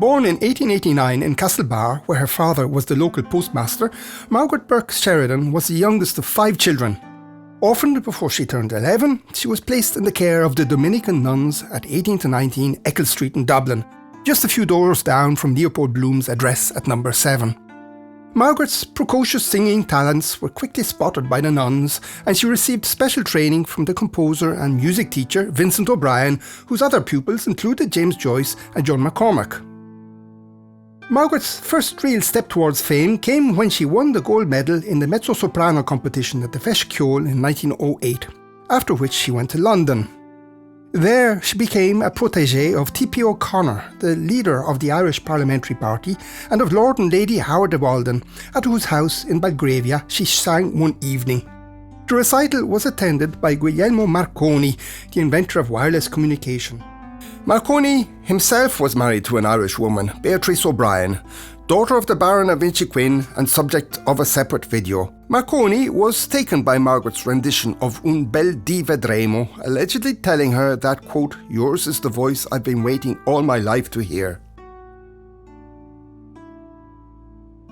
Born in 1889 in Castlebar, where her father was the local postmaster, Margaret Burke-Sheridan was the youngest of 5 children. Orphaned before she turned 11, she was placed in the care of the Dominican nuns at 18 to 19 Eccles Street in Dublin, just a few doors down from Leopold Bloom's address at number 7. Margaret's precocious singing talents were quickly spotted by the nuns, and she received special training from the composer and music teacher Vincent O'Brien, whose other pupils included James Joyce and John McCormack. Margaret's first real step towards fame came when she won the gold medal in the mezzo-soprano competition at the Feshkiol in 1908, after which she went to London. There she became a protégée of T.P. O'Connor, the leader of the Irish Parliamentary Party, and of Lord and Lady Howard de Walden, at whose house in Belgravia she sang one evening. The recital was attended by Guglielmo Marconi, the inventor of wireless communication. Marconi himself was married to an Irish woman, Beatrice O'Brien, daughter of the Baron of Inchiquin and subject of a separate video. Marconi was taken by Margaret's rendition of Un bel di vedremo, allegedly telling her that, quote, "Yours is the voice I've been waiting all my life to hear."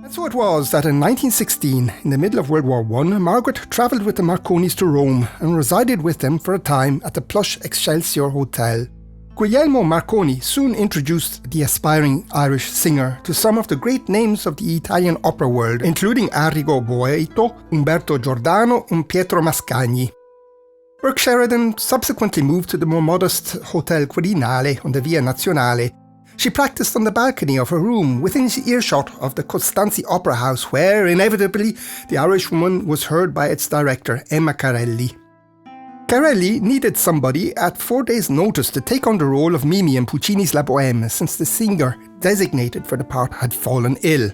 And so it was that in 1916, in the middle of World War I, Margaret travelled with the Marconis to Rome and resided with them for a time at the plush Excelsior Hotel. Guglielmo Marconi soon introduced the aspiring Irish singer to some of the great names of the Italian opera world, including Arrigo Boito, Umberto Giordano and Pietro Mascagni. Burke-Sheridan subsequently moved to the more modest Hotel Quirinale on the Via Nazionale. She practiced on the balcony of her room within earshot of the Costanzi Opera House, where, inevitably, the Irishwoman was heard by its director, Emma Carelli. Carelli needed somebody at 4 days' notice to take on the role of Mimi in Puccini's La Bohème, since the singer designated for the part had fallen ill.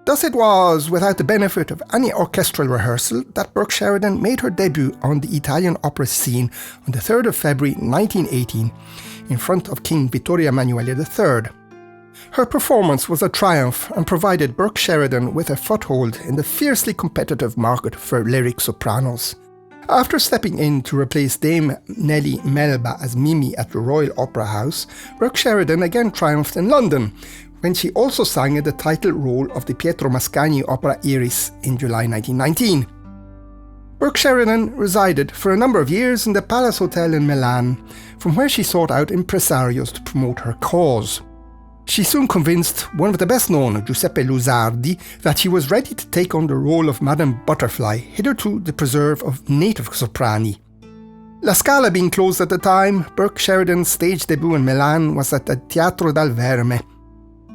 Thus it was, without the benefit of any orchestral rehearsal, that Burke-Sheridan made her debut on the Italian opera scene on the 3rd of February 1918, in front of King Vittorio Emanuele III. Her performance was a triumph and provided Burke-Sheridan with a foothold in the fiercely competitive market for lyric sopranos. After stepping in to replace Dame Nellie Melba as Mimi at the Royal Opera House, Burke-Sheridan again triumphed in London, when she also sang in the title role of the Pietro Mascagni opera Iris in July 1919. Burke-Sheridan resided for a number of years in the Palace Hotel in Milan, from where she sought out impresarios to promote her cause. She soon convinced one of the best known, Giuseppe Lusardi, that she was ready to take on the role of Madame Butterfly, hitherto the preserve of native soprani. La Scala being closed at the time, Burke-Sheridan's stage debut in Milan was at the Teatro dal Verme.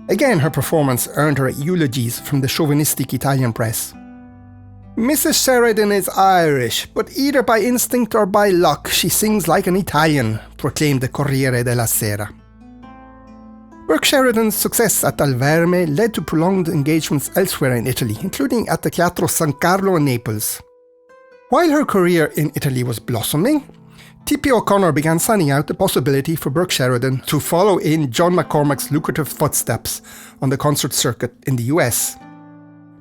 Again, her performance earned her eulogies from the chauvinistic Italian press. "Mrs. Sheridan is Irish, but either by instinct or by luck she sings like an Italian," proclaimed the Corriere della Sera. Burke-Sheridan's success at Dal Verme led to prolonged engagements elsewhere in Italy, including at the Teatro San Carlo in Naples. While her career in Italy was blossoming, T.P. O'Connor began signing out the possibility for Burke-Sheridan to follow in John McCormack's lucrative footsteps on the concert circuit in the US.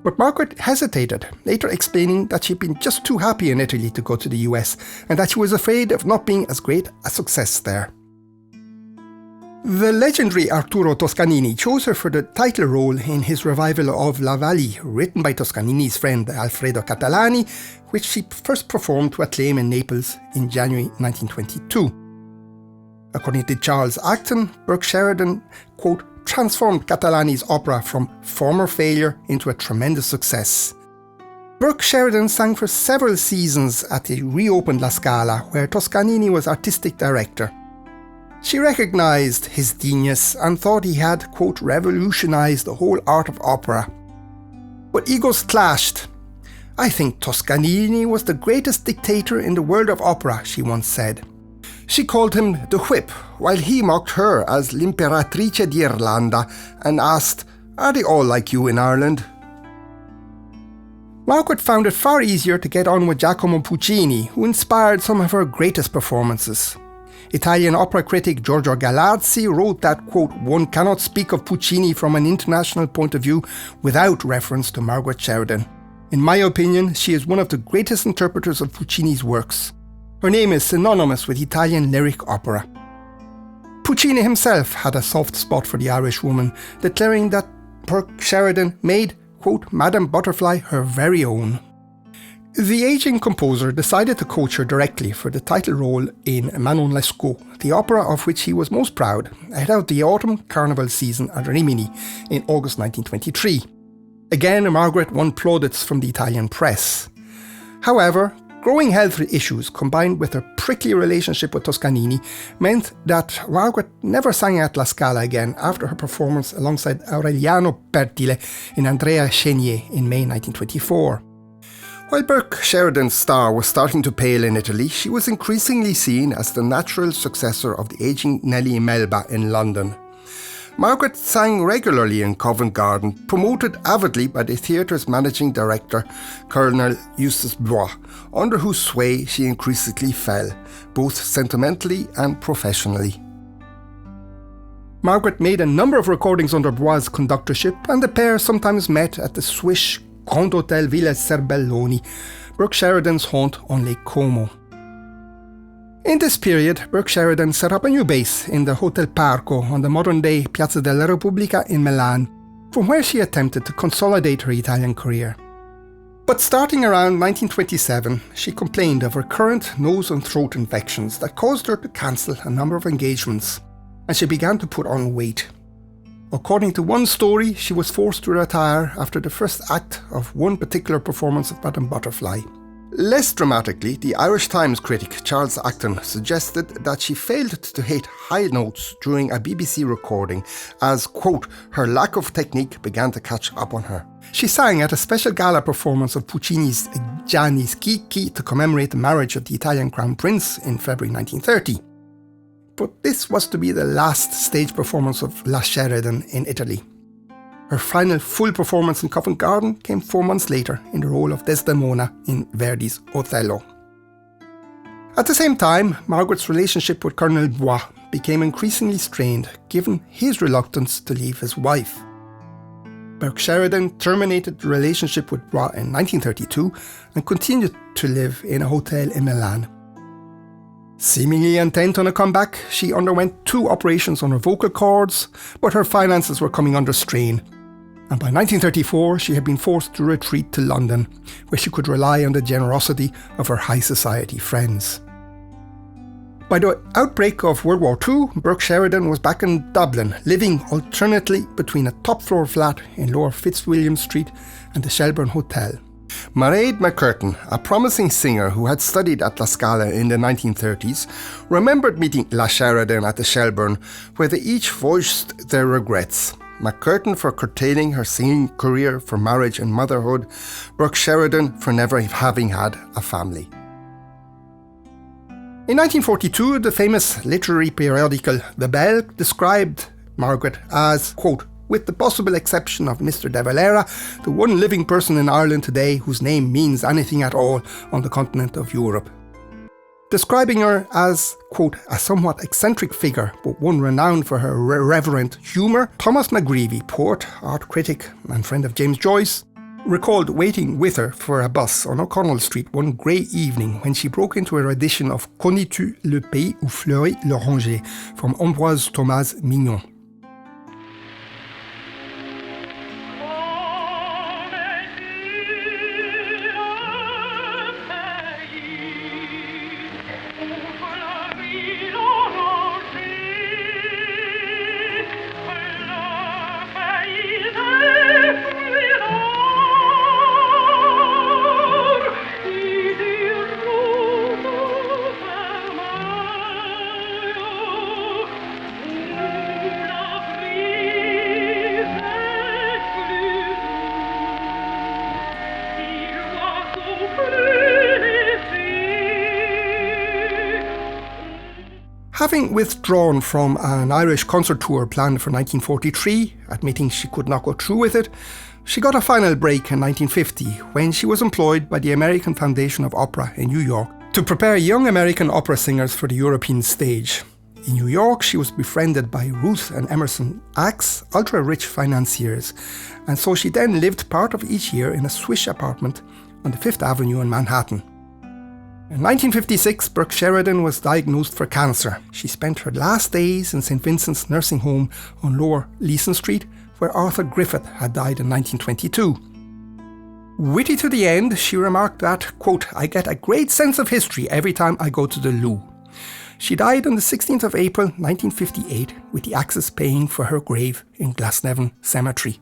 But Margaret hesitated, later explaining that she'd been just too happy in Italy to go to the US, and that she was afraid of not being as great a success there. The legendary Arturo Toscanini chose her for the title role in his revival of La Valli, written by Toscanini's friend Alfredo Catalani, which she first performed to acclaim in Naples in January 1922. According to Charles Acton, Burke-Sheridan, quote, transformed Catalani's opera from former failure into a tremendous success. Burke-Sheridan sang for several seasons at the reopened La Scala, where Toscanini was artistic director. She recognised his genius and thought he had, quote, revolutionised the whole art of opera. But egos clashed. "I think Toscanini was the greatest dictator in the world of opera," she once said. She called him the Whip, while he mocked her as l'Imperatrice d'Irlanda and asked, "Are they all like you in Ireland?" Margaret found it far easier to get on with Giacomo Puccini, who inspired some of her greatest performances. Italian opera critic Giorgio Galazzi wrote that, quote, "one cannot speak of Puccini from an international point of view without reference to Margaret Sheridan. In my opinion, she is one of the greatest interpreters of Puccini's works. Her name is synonymous with Italian lyric opera." Puccini himself had a soft spot for the Irish woman, declaring that Burke-Sheridan made, quote, Madame Butterfly her very own. The aging composer decided to coach her directly for the title role in Manon Lescaut, the opera of which he was most proud, ahead of the autumn carnival season at Rimini in August 1923. Again, Margaret won plaudits from the Italian press. However, growing health issues combined with her prickly relationship with Toscanini meant that Margaret never sang at La Scala again after her performance alongside Aureliano Pertile in Andrea Chenier in May 1924. While Burke-Sheridan's star was starting to pale in Italy, she was increasingly seen as the natural successor of the aging Nellie Melba in London. Margaret sang regularly in Covent Garden, promoted avidly by the theatre's managing director, Colonel Eustace Blois, under whose sway she increasingly fell, both sentimentally and professionally. Margaret made a number of recordings under Blois' conductorship, and the pair sometimes met at the Swiss Grand Hotel Villa Serbelloni, Burke-Sheridan's haunt on Lake Como. In this period, Burke-Sheridan set up a new base in the Hotel Parco on the modern-day Piazza della Repubblica in Milan, from where she attempted to consolidate her Italian career. But starting around 1927, she complained of recurrent nose and throat infections that caused her to cancel a number of engagements, and she began to put on weight. According to one story, she was forced to retire after the first act of one particular performance of Madame Butterfly. Less dramatically, the Irish Times critic Charles Acton suggested that she failed to hit high notes during a BBC recording as, quote, her lack of technique began to catch up on her. She sang at a special gala performance of Puccini's Gianni Schicchi to commemorate the marriage of the Italian Crown Prince in February 1930. But this was to be the last stage performance of La Sheridan in Italy. Her final full performance in Covent Garden came 4 months later in the role of Desdemona in Verdi's Othello. At the same time, Margaret's relationship with Colonel Blois became increasingly strained given his reluctance to leave his wife. Burke-Sheridan terminated the relationship with Blois in 1932 and continued to live in a hotel in Milan. Seemingly intent on a comeback, she underwent 2 operations on her vocal cords, but her finances were coming under strain. And by 1934, she had been forced to retreat to London, where she could rely on the generosity of her high society friends. By the outbreak of World War II, Burke-Sheridan was back in Dublin, living alternately between a top-floor flat in Lower Fitzwilliam Street and the Shelburne Hotel. Mairead McCurtain, a promising singer who had studied at La Scala in the 1930s, remembered meeting La Sheridan at the Shelburne, where they each voiced their regrets. McCurtain for curtailing her singing career for marriage and motherhood, Burke-Sheridan for never having had a family. In 1942, the famous literary periodical The Bell described Margaret as, quote, with the possible exception of Mr. de Valera, the one living person in Ireland today whose name means anything at all on the continent of Europe. Describing her as, quote, a somewhat eccentric figure, but one renowned for her irreverent humour, Thomas McGreevy, poet, art critic and friend of James Joyce, recalled waiting with her for a bus on O'Connell Street one grey evening when she broke into a rendition of Connais-tu le pays où fleurit l'oranger from Ambroise Thomas Mignon. Having withdrawn from an Irish concert tour planned for 1943, admitting she could not go through with it, she got a final break in 1950 when she was employed by the American Foundation of Opera in New York to prepare young American opera singers for the European stage. In New York, she was befriended by Ruth and Emerson Axe, ultra-rich financiers, and so she then lived part of each year in a swish apartment on the Fifth Avenue in Manhattan. In 1956, Burke-Sheridan was diagnosed for cancer. She spent her last days in St Vincent's nursing home on Lower Leeson Street, where Arthur Griffith had died in 1922. Witty to the end, she remarked that, quote, "I get a great sense of history every time I go to the loo." She died on the 16th of April 1958, with the Axis paying for her grave in Glasnevin Cemetery.